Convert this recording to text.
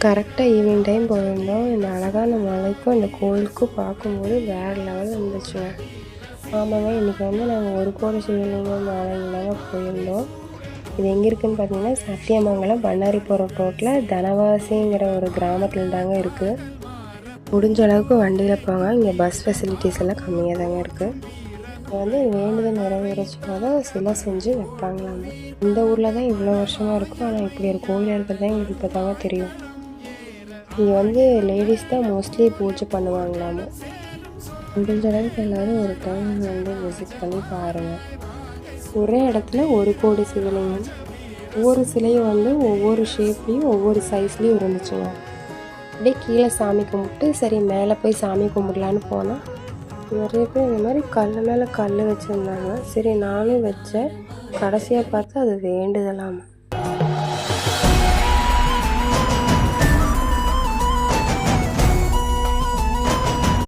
கரெக்டாக evening time போயிருந்தோம். இந்த அழகான மலைக்கும் இந்த கோயிலுக்கும் பார்க்கும்போது வேறு லெவலில் இருந்துச்சுங்க. ஆமாங்க, இன்றைக்கி நாங்கள் ஒரு கோடி சிவலிங்கம் ஆலயங்களாக போயிருந்தோம். இது எங்கே இருக்குதுன்னு பார்த்தீங்கன்னா, சத்தியமங்கலம் பண்ணாரிபுரம் ரோட்டில் தனவாசிங்கிற ஒரு கிராமத்தில் தாங்க இருக்குது. முடிஞ்ச அளவுக்கு வண்டியில் போங்க. இங்கே பஸ் ஃபெசிலிட்டிஸ் எல்லாம் கம்மியாக தாங்க இருக்குது. இங்கே வேண்டுதல் நிறைவேறச்சுக்காக சிலை செஞ்சு வைப்பாங்களாமா. இந்த ஊரில் தான் இவ்வளோ வருஷமாக இருக்கும். ஆனால் இப்படி ஒரு கோயில் இருக்கிறதா எங்களுக்கு இப்போ தாங்க தெரியும். இங்கே லேடிஸ் தான் மோஸ்ட்லி பூஜை பண்ணுவாங்களாமா. முடிஞ்ச அளவுக்கு எல்லோரும் ஒரு டைம் விசிட் பண்ணி பாருங்கள். ஒரே இடத்துல ஒரு கோடி சிவலிங்கம், ஒவ்வொரு சிலையும் ஒவ்வொரு ஷேப்லேயும் ஒவ்வொரு சைஸ்லேயும் இருந்துச்சுங்க. அப்படியே கீழே சாமி கும்பிட்டு சரி மேலே போய் சாமி கும்பிடலான்னு போனால் நிறைய பேர் இந்த மாதிரி கல் மேலே கல் வச்சுருந்தாங்க. சரி நானும் வச்சேன். கடைசியாக பார்த்தா அது வேண்டுதலாமா.